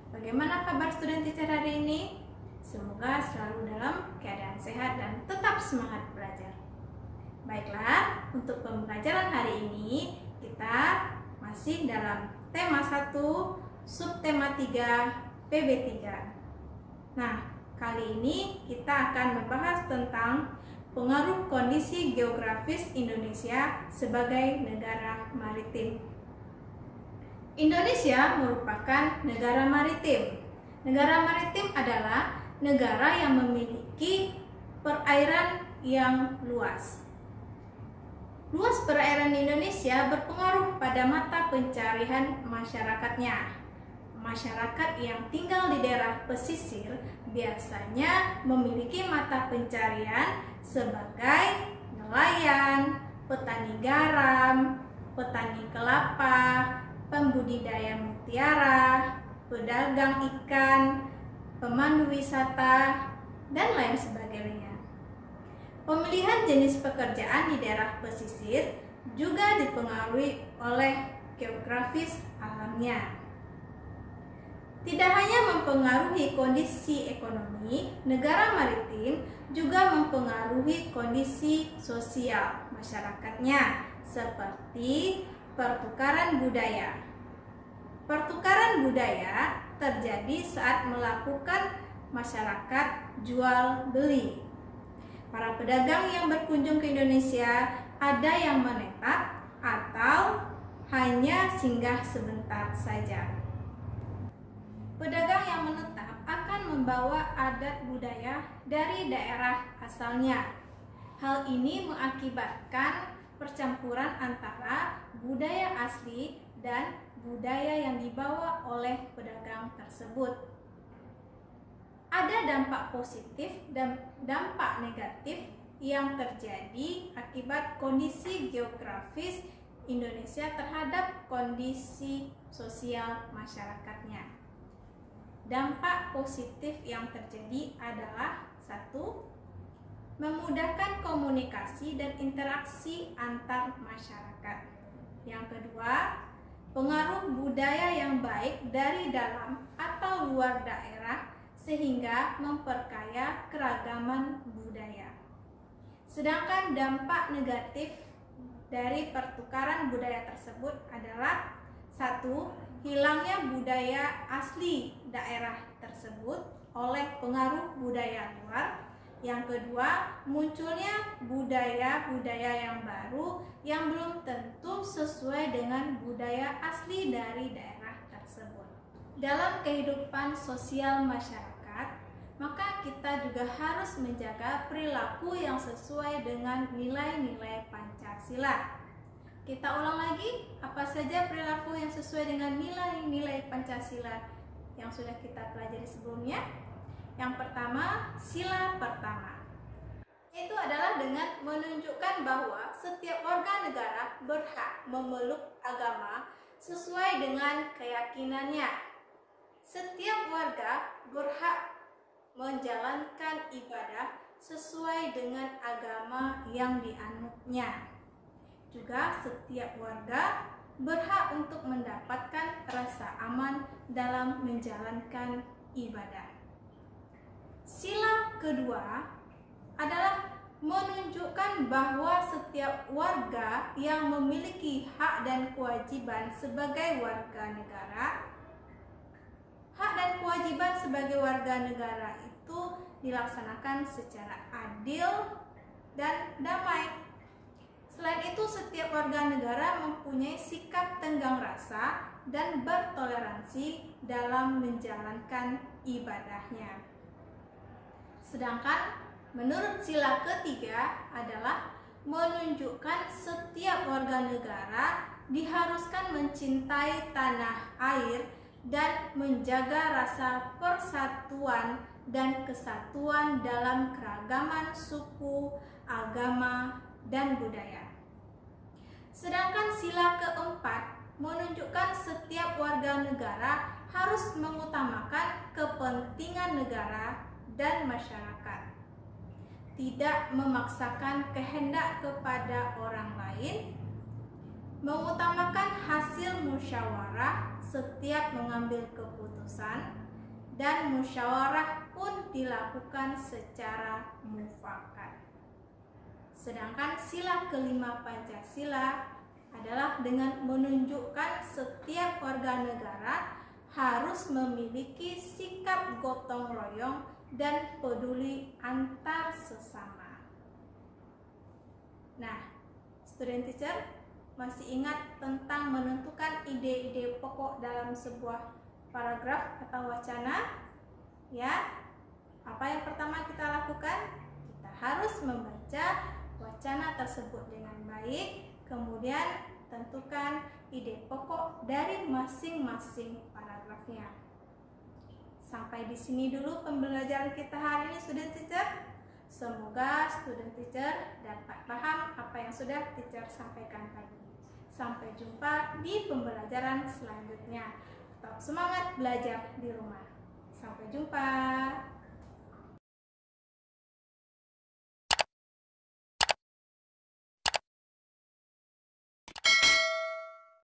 Bagaimana kabar student teacher hari ini? Semoga selalu dalam keadaan sehat dan tetap semangat belajar. Baiklah, untuk pembelajaran hari ini kita masih dalam tema 1, subtema 3, PB3. Nah, kali ini kita akan membahas tentang pengaruh kondisi geografis Indonesia sebagai negara maritim. Indonesia merupakan negara maritim. Negara maritim adalah negara yang memiliki perairan yang luas. Luas perairan Indonesia berpengaruh pada mata pencarian masyarakatnya. Masyarakat yang tinggal di daerah pesisir biasanya memiliki mata pencarian sebagai nelayan, petani garam, petani kelapa, pembudidaya mutiara, pedagang ikan, pemandu wisata, dan lain sebagainya. Pemilihan jenis pekerjaan di daerah pesisir juga dipengaruhi oleh geografis alamnya. Tidak hanya mempengaruhi kondisi ekonomi, negara maritim juga mempengaruhi kondisi sosial masyarakatnya, seperti pertukaran budaya. Pertukaran budaya terjadi saat melakukan masyarakat jual beli. Para pedagang yang berkunjung ke Indonesia ada yang menetap atau hanya singgah sebentar saja. Pedagang yang menetap akan membawa adat budaya dari daerah asalnya. Hal ini mengakibatkan percampuran antara budaya asli dan budaya yang dibawa oleh pedagang tersebut. Ada dampak positif dan dampak negatif yang terjadi akibat kondisi geografis Indonesia terhadap kondisi sosial masyarakatnya. Dampak positif yang terjadi adalah 1. Memudahkan komunikasi dan interaksi antar masyarakat. Yang kedua, pengaruh budaya yang baik dari dalam atau luar daerah sehingga memperkaya keragaman budaya. Sedangkan dampak negatif dari pertukaran budaya tersebut adalah 1. Hilangnya budaya asli daerah tersebut oleh pengaruh budaya luar. Yang kedua, munculnya budaya-budaya yang baru yang belum tentu sesuai dengan budaya asli dari daerah tersebut. Dalam kehidupan sosial masyarakat, maka kita juga harus menjaga perilaku yang sesuai dengan nilai-nilai Pancasila. Kita ulang lagi, apa saja perilaku yang sesuai dengan nilai-nilai Pancasila yang sudah kita pelajari sebelumnya? Yang pertama, sila pertama. Itu adalah dengan menunjukkan bahwa setiap warga negara berhak memeluk agama sesuai dengan keyakinannya. Setiap warga berhak menjalankan ibadah sesuai dengan agama yang dianutnya. Juga setiap warga berhak untuk mendapatkan rasa aman dalam menjalankan ibadah. Sila kedua adalah menunjukkan bahwa setiap warga yang memiliki hak dan kewajiban sebagai warga negara. Hak dan kewajiban sebagai warga negara itu dilaksanakan secara adil dan damai. Selain itu, setiap warga negara mempunyai sikap tenggang rasa dan bertoleransi dalam menjalankan ibadahnya. Sedangkan menurut sila ketiga adalah menunjukkan setiap warga negara diharuskan mencintai tanah air dan menjaga rasa persatuan dan kesatuan dalam keragaman suku, agama, dan budaya. Sedangkan sila keempat menunjukkan setiap warga negara harus mengutamakan kepentingan negara dan masyarakat, tidak memaksakan kehendak kepada orang lain, mengutamakan hasil musyawarah setiap mengambil keputusan, dan musyawarah pun dilakukan secara mufakat. Sedangkan sila kelima Pancasila adalah dengan menunjukkan setiap warga negara harus memiliki sikap gotong royong dan peduli antar sesama. Nah, student teacher masih ingat tentang menentukan ide-ide pokok dalam sebuah paragraf atau wacana? Ya, apa yang pertama kita lakukan? Kita harus membaca wacana tersebut dengan baik, kemudian tentukan ide pokok dari masing-masing paragrafnya. Sampai di sini dulu pembelajaran kita hari ini, student teacher. Semoga student teacher dapat paham apa yang sudah teacher sampaikan tadi. Sampai jumpa di pembelajaran selanjutnya. Tetap semangat belajar di rumah. Sampai jumpa.